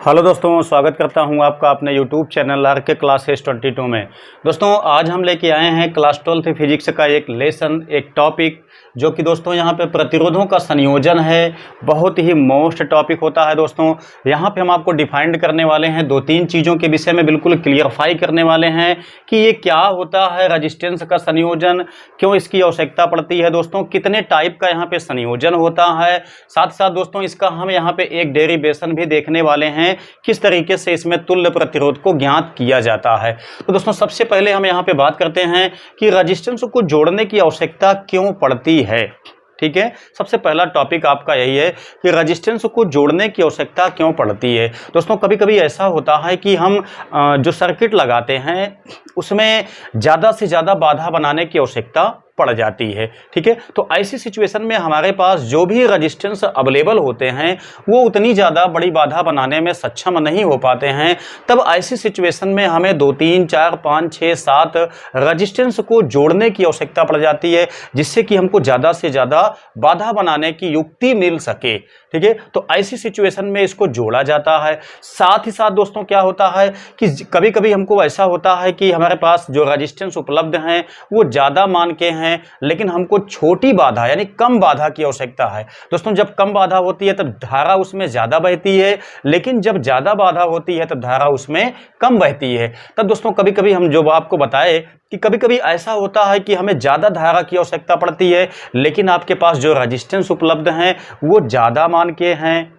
Hello दोस्तों, स्वागत करता हूं आपका अपने यूट्यूब चैनल आरके क्लासेस 22 में। दोस्तों आज हम लेके आए हैं क्लास 12 फिजिक्स का एक लेसन, एक टॉपिक जो कि दोस्तों यहां पे प्रतिरोधों का संयोजन है। बहुत ही मोस्ट टॉपिक होता है दोस्तों। यहां पे हम आपको डिफाइंड करने वाले हैं, दो तीन चीज़ों के विषय में बिल्कुल क्लियरफाई करने वाले हैं कि ये क्या होता है रेजिस्टेंस का संयोजन, क्यों इसकी आवश्यकता पड़ती है दोस्तों, कितने टाइप का यहाँ पे संयोजन होता है। साथ साथ दोस्तों इसका हम यहाँ पे एक डेरिवेशन भी देखने वाले हैं, किस तरीके से इसमें तुल्य प्रतिरोध को ज्ञात किया जाता है। तो दोस्तों सबसे पहले हम यहाँ पे बात करते हैं कि रेजिस्टेंस को जोड़ने की आवश्यकता क्यों पड़ती है। ठीक है, सबसे पहला टॉपिक आपका यही है कि रेजिस्टेंस को जोड़ने की आवश्यकता क्यों पड़ती है। दोस्तों कभी कभी ऐसा होता है कि हम जो सर्किट लगाते हैं उसमें ज़्यादा से ज़्यादा बाधा बनाने की आवश्यकता पड़ जाती है। ठीक है, तो ऐसी सिचुएशन में हमारे पास जो भी रेजिस्टेंस अवेलेबल होते हैं वो उतनी ज़्यादा बड़ी बाधा बनाने में सक्षम नहीं हो पाते हैं। तब ऐसी सिचुएशन में हमें 2, 3, 4, 5, 6, 7 रेजिस्टेंस को जोड़ने की आवश्यकता पड़ जाती है, जिससे कि हमको ज़्यादा से ज़्यादा बाधा बनाने की युक्ति मिल सके। ठीक है, तो ऐसी सिचुएशन में इसको जोड़ा जाता है। साथ ही साथ दोस्तों क्या होता है कि कभी कभी हमको ऐसा होता है कि हमारे पास जो रेजिस्टेंस उपलब्ध हैं वो ज़्यादा मान के हैं, लेकिन हमको छोटी बाधा यानी कम बाधा की आवश्यकता है। दोस्तों जब कम बाधा होती है तब धारा उसमें ज़्यादा बहती है, लेकिन जब ज़्यादा बाधा होती है तब धारा उसमें कम बहती है। तब दोस्तों कभी कभी हम जो आपको बताए कि कभी कभी ऐसा होता है कि हमें ज़्यादा धारा की आवश्यकता पड़ती है, लेकिन आपके पास जो रेजिस्टेंस उपलब्ध हैं वो ज़्यादा मान के हैं।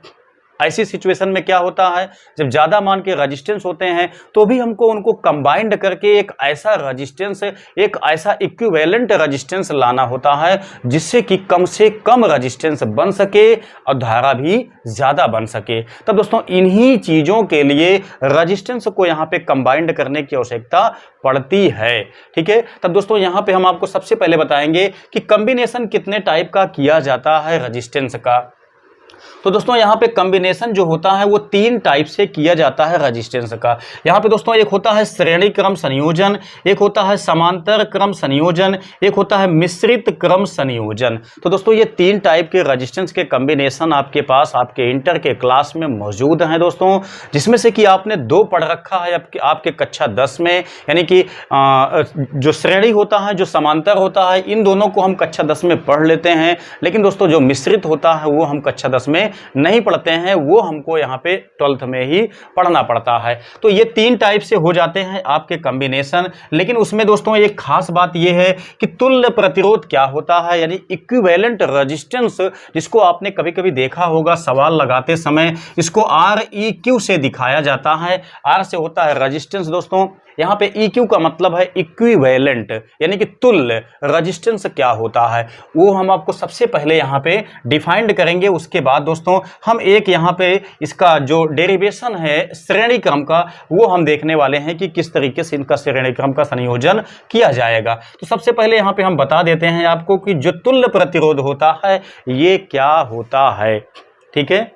ऐसी सिचुएशन में क्या होता है, जब ज़्यादा मान के रेजिस्टेंस होते हैं तो भी हमको उनको कंबाइंड करके एक ऐसा रेजिस्टेंस, एक ऐसा इक्विवेलेंट रेजिस्टेंस लाना होता है जिससे कि कम से कम रेजिस्टेंस बन सके और धारा भी ज़्यादा बन सके। तब दोस्तों इन्हीं चीज़ों के लिए रेजिस्टेंस को यहाँ पे कंबाइंड करने की आवश्यकता पड़ती है। ठीक है, तब दोस्तों यहाँ पे हम आपको सबसे पहले बताएंगे कि कॉम्बिनेशन कितने टाइप का किया जाता है रेजिस्टेंस का। तो दोस्तों यहाँ पे कॉम्बिनेशन जो होता है वो 3 टाइप से किया जाता है रेजिस्टेंस का। यहाँ पे दोस्तों एक होता है श्रेणी क्रम संयोजन, एक होता है समांतर क्रम संयोजन, एक होता है मिश्रित क्रम संयोजन। तो दोस्तों ये 3 टाइप के रेजिस्टेंस के कॉम्बिनेशन आपके पास आपके इंटर के क्लास में मौजूद हैं दोस्तों, जिसमें से कि आपने 2 पढ़ रखा है आपके कक्षा 10 में, यानी कि जो श्रेणी होता है, जो समांतर होता है, इन दोनों को हम कक्षा 10 में पढ़ लेते हैं। लेकिन दोस्तों जो मिश्रित होता है वो हम कक्षा 10 में नहीं पढ़ते हैं, वो हमको यहाँ पे 12th में ही पढ़ना पड़ता है। तो ये 3 टाइप से हो जाते हैं आपके कॉम्बिनेशन। लेकिन उसमें दोस्तों एक खास बात ये है कि तुल्य प्रतिरोध क्या होता है, यानी इक्विवेलेंट रेजिस्टेंस, जिसको आपने कभी कभी देखा होगा सवाल लगाते समय, इसको REQ से दिखाया जाता है। R से होता है रेजिस्टेंस दोस्तों, यहाँ पे EQ का मतलब है इक्विवेलेंट, यानी कि तुल्य रेजिस्टेंस क्या होता है वो हम आपको सबसे पहले यहाँ पे डिफाइंड करेंगे। उसके बाद दोस्तों हम एक यहाँ पे इसका जो डेरिवेशन है श्रेणी क्रम का वो हम देखने वाले हैं कि किस तरीके से इनका श्रेणी क्रम का संयोजन किया जाएगा। तो सबसे पहले यहाँ पे हम बता देते हैं आपको कि जो तुल्य प्रतिरोध होता है ये क्या होता है। ठीक है,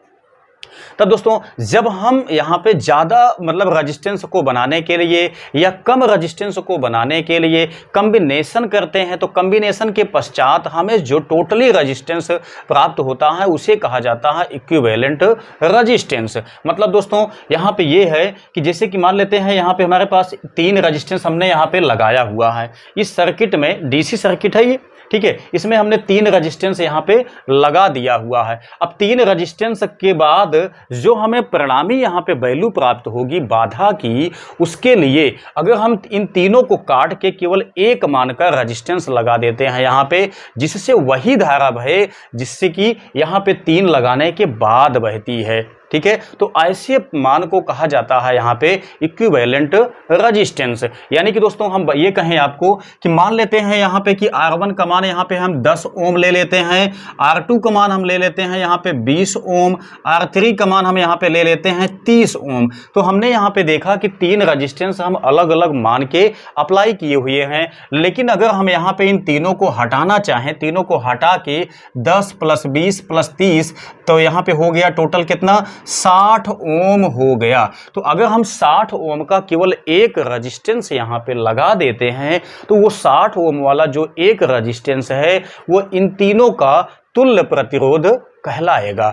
तब दोस्तों जब हम यहाँ पे ज़्यादा मतलब रेजिस्टेंस को बनाने के लिए या कम रेजिस्टेंस को बनाने के लिए कॉम्बिनेशन करते हैं, तो कॉम्बिनेशन के पश्चात हमें जो टोटली रेजिस्टेंस प्राप्त होता है उसे कहा जाता है इक्विवेलेंट रेजिस्टेंस। मतलब दोस्तों यहाँ पे ये है कि जैसे कि मान लेते हैं यहाँ पे हमारे पास 3 रेजिस्टेंस हमने यहाँ पे लगाया हुआ है। इस सर्किट में DC सर्किट है ये, ठीक है, इसमें हमने 3 रेजिस्टेंस यहाँ पे लगा दिया हुआ है। अब 3 रेजिस्टेंस के बाद जो हमें परिणामी यहाँ पे वैल्यू प्राप्त होगी बाधा की, उसके लिए अगर हम इन तीनों को काट के केवल एक मान का रेजिस्टेंस लगा देते हैं यहाँ पे, जिससे वही धारा बहे जिससे कि यहाँ पे 3 लगाने के बाद बहती है। ठीक है, तो ऐसे मान को कहा जाता है यहाँ पे इक्विवेलेंट रेजिस्टेंस। यानी कि दोस्तों हम ये कहें आपको कि मान लेते हैं यहाँ पे कि R1 का मान यहाँ पे हम 10 ओम ले लेते हैं, R2 का मान हम ले लेते हैं यहाँ पे 20 ओम, R3 का मान हम यहाँ पे ले लेते हैं 30 ओम। तो हमने यहाँ पे देखा कि 3 रेजिस्टेंस हम अलग अलग मान के अप्लाई किए हुए हैं। लेकिन अगर हम यहाँ पे इन तीनों को हटाना चाहें, तीनों को हटा के 10 + 20 + 30, तो यहाँ पे हो गया टोटल कितना, 60 ओम हो गया। तो अगर हम 60 ओम का केवल एक रेजिस्टेंस यहाँ पे लगा देते हैं तो वो 60 ओम वाला जो एक रेजिस्टेंस है वो इन तीनों का तुल्य प्रतिरोध कहलाएगा।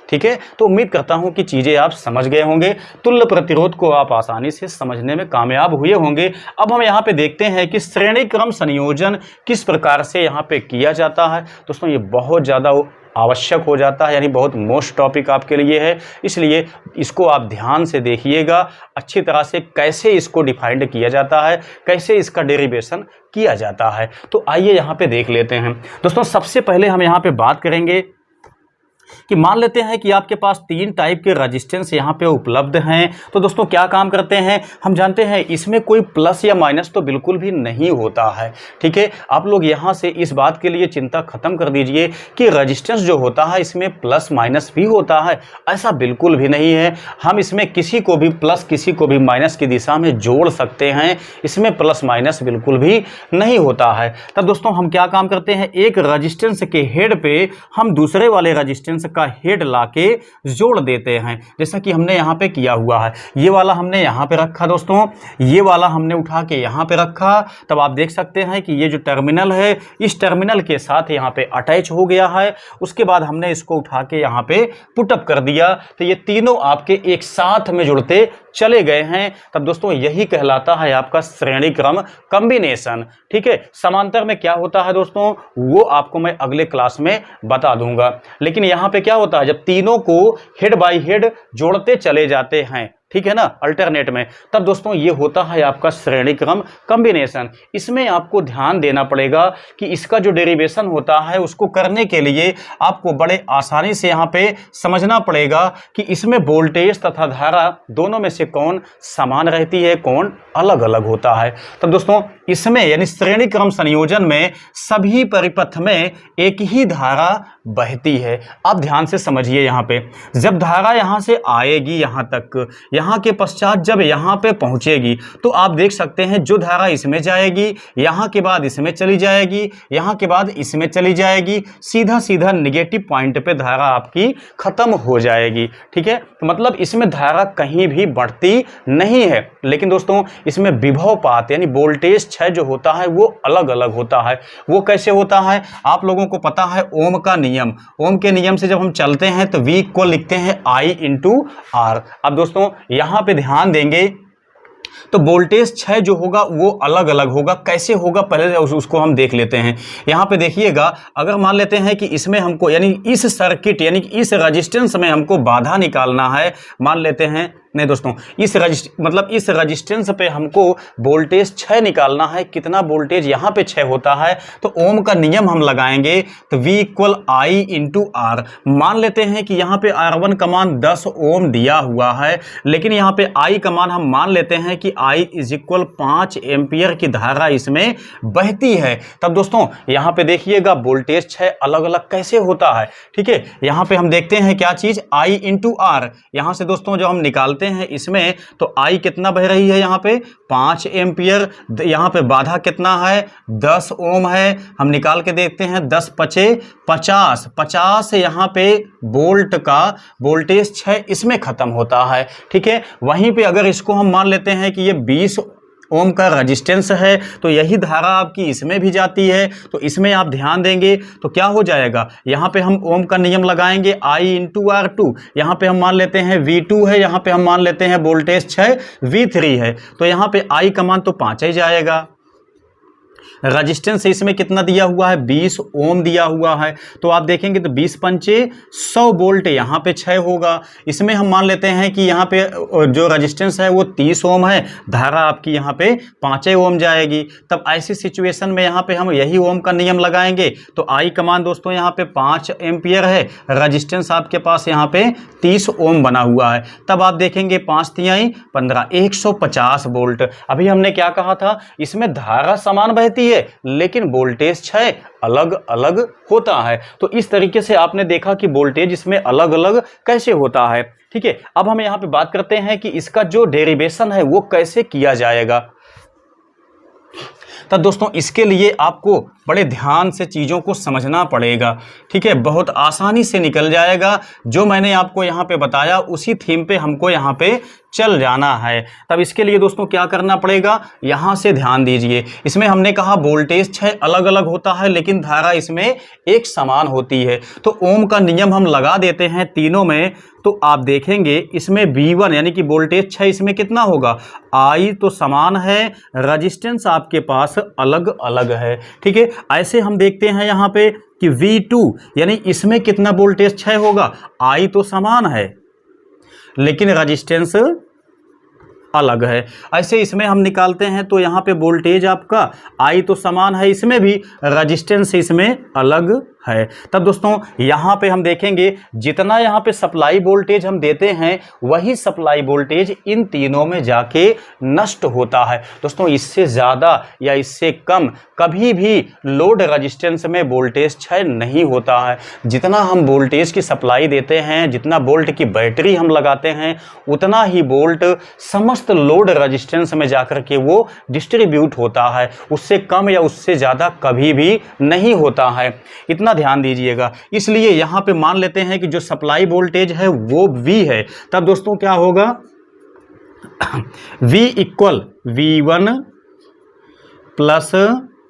ठीक है, तो उम्मीद करता हूं कि चीज़ें आप समझ गए होंगे, तुल्य प्रतिरोध को आप आसानी से समझने में कामयाब हुए होंगे। अब हम यहाँ पे देखते हैं कि श्रेणी क्रम संयोजन किस प्रकार से यहाँ पे किया जाता है। दोस्तों ये बहुत ज़्यादा आवश्यक हो जाता है, यानी बहुत मोस्ट टॉपिक आपके लिए है, इसलिए इसको आप ध्यान से देखिएगा अच्छी तरह से, कैसे इसको डिफाइंड किया जाता है, कैसे इसका डेरिवेशन किया जाता है। तो आइए यहाँ पे देख लेते हैं। दोस्तों सबसे पहले हम यहाँ पे बात करेंगे कि मान लेते हैं कि आपके पास 3 टाइप के रेजिस्टेंस यहाँ पे उपलब्ध हैं। तो दोस्तों क्या काम करते हैं, हम जानते हैं इसमें कोई प्लस या माइनस तो बिल्कुल भी नहीं होता है। ठीक है, आप लोग यहाँ से इस बात के लिए चिंता खत्म कर दीजिए कि रेजिस्टेंस जो होता है इसमें प्लस माइनस भी होता है, ऐसा बिल्कुल भी नहीं है। हम इसमें किसी को भी प्लस किसी को भी माइनस की दिशा में जोड़ सकते हैं, इसमें प्लस माइनस बिल्कुल भी नहीं होता है। तब दोस्तों हम क्या काम करते हैं, एक रेजिस्टेंस के हेड पे हम दूसरे वाले रेजिस्टेंस का हेड लाके जोड़ देते हैं, जैसा कि हमने यहाँ पे किया हुआ है। ये वाला हमने यहाँ पे रखा दोस्तों, ये वाला हमने उठा के यहाँ पे रखा। तब आप देख सकते हैं कि ये जो टर्मिनल है इस टर्मिनल के साथ यहाँ पे अटैच हो गया है। उसके बाद हमने इसको उठा के यहाँ पे पुटअप कर दिया, तो ये तीनों आपके एक साथ में जुड़ते चले गए हैं। तब दोस्तों यही कहलाता है आपका श्रेणी क्रम कॉम्बिनेशन। ठीक है, समांतर में क्या होता है दोस्तों, वो आपको मैं अगले क्लास में बता दूंगा। लेकिन यहाँ पे क्या होता है, जब तीनों को हेड बाय हेड जोड़ते चले जाते हैं, ठीक है ना, अल्टरनेट में, तब दोस्तों ये होता है आपका श्रेणी क्रम कॉम्बिनेशन। इसमें आपको ध्यान देना पड़ेगा कि इसका जो डेरिवेशन होता है उसको करने के लिए आपको बड़े आसानी से यहाँ पे समझना पड़ेगा कि इसमें वोल्टेज तथा धारा दोनों में से कौन समान रहती है, कौन अलग अलग होता है। तब दोस्तों इसमें यानी श्रेणी क्रम संयोजन में सभी परिपथ में एक ही धारा बहती है। आप ध्यान से समझिए, यहाँ पे जब धारा यहाँ से आएगी यहाँ तक, यहाँ के पश्चात जब यहाँ पे पहुँचेगी, तो आप देख सकते हैं जो धारा इसमें जाएगी, यहाँ के बाद इसमें चली जाएगी, यहाँ के बाद इसमें चली जाएगी, सीधा सीधा निगेटिव पॉइंट पे धारा आपकी खत्म हो जाएगी। ठीक है, तो मतलब इसमें धारा कहीं भी बढ़ती नहीं है। लेकिन दोस्तों इसमें विभव पात यानी वोल्टेज क्षय जो होता है वो अलग अलग होता है। वो कैसे होता है, आप लोगों को पता है ओम का नियम, ओम के नियम से जब हम चलते हैं तो V को लिखते हैं I इंटू R। अब दोस्तों यहां पे ध्यान देंगे तो वोल्टेज क्षय जो होगा वो अलग अलग होगा। कैसे होगा पहले उसको हम देख लेते हैं। यहाँ पे देखिएगा, अगर मान लेते हैं कि इसमें हमको यानी इस सर्किट यानी इस रेजिस्टेंस में हमको बाधा निकालना है, मान लेते हैं, नहीं दोस्तों इस रेजिस्टेंस पे हमको वोल्टेज क्षय निकालना है, कितना वोल्टेज यहाँ पे क्षय होता है, तो ओम का नियम हम लगाएंगे तो V equal I into R। मान लेते हैं कि यहाँ पे R1 का मान 10 ओम दिया हुआ है, लेकिन यहाँ पे I का मान हम मान लेते हैं कि I इज इक्वल 5 एम्पियर की धारा इसमें बहती है। तब दोस्तों यहाँ पे देखिएगा वोल्टेज क्षय अलग अलग कैसे होता है। ठीक है, यहाँ पे हम देखते हैं क्या चीज, I इंटू R। यहाँ से दोस्तों जो हम निकालते हैं इसमें तो I कितना बह रही है, यहाँ पे 5 एम्पियर, यहाँ पे बाधा कितना है 10 ओम है। हम निकाल के देखते हैं 10 पचे 50 यहाँ पे वोल्ट का वोल्टेज क्षय इसमें खत्म होता है। ठीक है, वहीं पे अगर इसको हम मान लेते हैं कि ये 20 ओम का रेजिस्टेंस है, तो यही धारा आपकी इसमें भी जाती है, तो इसमें आप ध्यान देंगे तो क्या हो जाएगा, यहाँ पे हम ओम का नियम लगाएंगे I इंटू R2। यहाँ पे हम मान लेते हैं V2 है, यहाँ पे हम मान लेते हैं वोल्टेज क्षय V3 है, तो यहाँ पे I का मान तो 5 ही जाएगा। रेजिस्टेंस इसमें कितना दिया हुआ है, 20 ओम दिया हुआ है, तो आप देखेंगे तो 20 पंचे 100 वोल्ट यहाँ पे क्षय होगा। इसमें हम मान लेते हैं कि यहाँ पे जो रेजिस्टेंस है वो 30 ओम है, धारा आपकी यहाँ पे 5 ओम जाएगी। तब ऐसी सिचुएशन में यहाँ पे हम यही ओम का नियम लगाएंगे, तो I का मान दोस्तों यहाँ पे 5 एम्पियर है, रेजिस्टेंस आपके पास यहाँ पे 30 ओम बना हुआ है। तब आप देखेंगे 5 तिहाई 15 150 वोल्ट। अभी हमने क्या कहा था, इसमें धारा समान बहती है लेकिन वोल्टेज क्षय अलग अलग होता है। तो इस तरीके से आपने देखा कि वोल्टेज इसमें अलग अलग कैसे होता है। ठीक है, अब हम यहां पे बात करते हैं कि इसका जो डेरिवेशन है वो कैसे किया जाएगा। तो दोस्तों इसके लिए आपको बड़े ध्यान से चीज़ों को समझना पड़ेगा, ठीक है। बहुत आसानी से निकल जाएगा। जो मैंने आपको यहाँ पे बताया उसी थीम पे हमको यहाँ पे चल जाना है। तब इसके लिए दोस्तों क्या करना पड़ेगा, यहाँ से ध्यान दीजिए। इसमें हमने कहा वोल्टेज 6 अलग अलग होता है लेकिन धारा इसमें एक समान होती है। तो ओम का नियम हम लगा देते हैं तीनों में। तो आप देखेंगे इसमें V1 यानी कि वोल्टेज 6 इसमें कितना होगा, I तो समान है, रजिस्टेंस आपके पास अलग अलग है, ठीक है। ऐसे हम देखते हैं यहाँ पे कि V2 यानी इसमें कितना वोल्टेज 6 होगा, I तो समान है लेकिन रजिस्टेंस अलग है। ऐसे इसमें हम निकालते हैं तो यहाँ पे वोल्टेज आपका I तो समान है, इसमें भी रजिस्टेंस इसमें अलग है। तब दोस्तों यहाँ पे हम देखेंगे जितना यहाँ पे सप्लाई वोल्टेज हम देते हैं वही सप्लाई वोल्टेज इन तीनों में जाके नष्ट होता है। दोस्तों इससे ज़्यादा या इससे कम कभी भी लोड रजिस्टेंस में वोल्टेज क्षय नहीं होता है। जितना हम वोल्टेज की सप्लाई देते हैं, जितना वोल्ट की बैटरी हम लगाते हैं, उतना ही वोल्ट समस्त लोड रजिस्टेंस में जाकर के वो डिस्ट्रीब्यूट होता है। उससे कम या उससे ज़्यादा कभी भी नहीं होता है, इतना ध्यान दीजिएगा। इसलिए यहां पे मान लेते हैं कि जो सप्लाई वोल्टेज है वो V है। तब दोस्तों क्या होगा, V equal V1 plus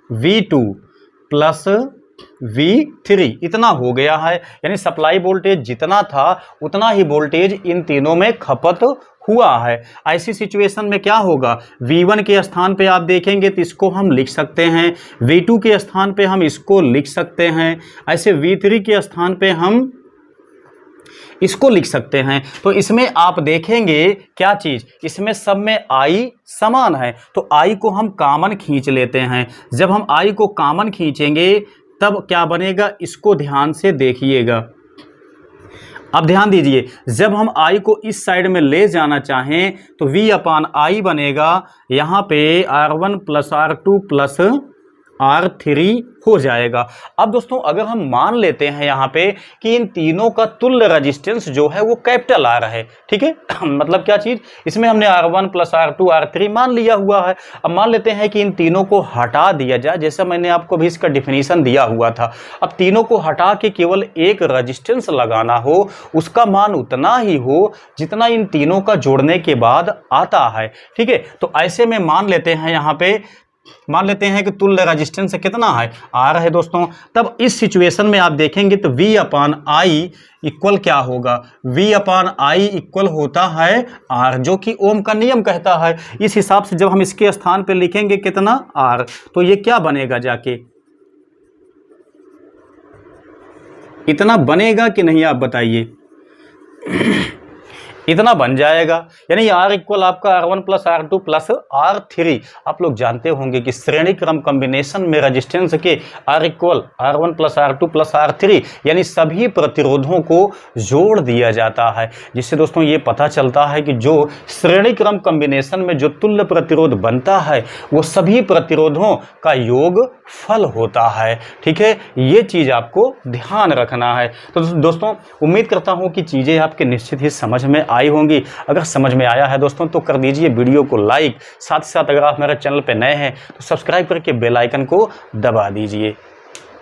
V2 plus V3 इतना हो गया है। यानी सप्लाई वोल्टेज जितना था उतना ही वोल्टेज इन तीनों में खपत हुआ है। ऐसी सिचुएशन में क्या होगा, V1 के स्थान पे आप देखेंगे तो इसको हम लिख सकते हैं, V2 के स्थान पे हम इसको लिख सकते हैं, ऐसे V3 के स्थान पे हम इसको लिख सकते हैं। तो इसमें आप देखेंगे क्या चीज़, इसमें सब में I समान है तो I को हम कॉमन खींच लेते हैं। जब हम I को कॉमन खींचेंगे तब क्या बनेगा, इसको ध्यान से देखिएगा। अब ध्यान दीजिए, जब हम I को इस साइड में ले जाना चाहें तो V अपान I बनेगा यहाँ पे R1 plus R2 plus R3 हो जाएगा। अब दोस्तों अगर हम मान लेते हैं यहाँ पे कि इन तीनों का तुल्य रेजिस्टेंस जो है वो कैपिटल R है, ठीक है। मतलब क्या चीज़, इसमें हमने R1 प्लस R2 R3 मान लिया हुआ है। अब मान लेते हैं कि इन तीनों को हटा दिया जाए, जैसा मैंने आपको भी इसका डिफिनीशन दिया हुआ था। अब तीनों को हटा के केवल एक रेजिस्टेंस लगाना हो, उसका मान उतना ही हो जितना इन तीनों का जोड़ने के बाद आता है, ठीक है। तो ऐसे में मान लेते हैं यहाँ पे, मान लेते हैं कि तुल्य रेजिस्टेंस कितना है, R है दोस्तों। तब इस सिचुएशन में आप देखेंगे तो V अपान I इक्वल क्या होगा, V अपान I इक्वल होता है R, जो कि ओम का नियम कहता है। इस हिसाब से जब हम इसके स्थान पे लिखेंगे कितना R, तो ये क्या बनेगा, जाके इतना बनेगा कि नहीं, आप बताइए। इतना बन जाएगा। यानी R इक्वल आपका R1 plus R2 plus R3। आप लोग जानते होंगे कि श्रेणी क्रम कॉम्बिनेशन में रेजिस्टेंस के R equal R1 plus R2 plus R3 यानी सभी प्रतिरोधों को जोड़ दिया जाता है, जिससे दोस्तों ये पता चलता है कि जो श्रेणी क्रम कॉम्बिनेशन में जो तुल्य प्रतिरोध बनता है वो सभी प्रतिरोधों का योग फल होता है, ठीक है। ये चीज़ आपको ध्यान रखना है। तो दोस्तों उम्मीद करता हूँ कि चीज़ें आपके निश्चित ही समझ में आई होंगी। अगर समझ में आया है दोस्तों तो कर दीजिए वीडियो को लाइक, साथ ही साथ अगर आप मेरे चैनल पर नए हैं तो सब्सक्राइब करके बेल आइकन को दबा दीजिए।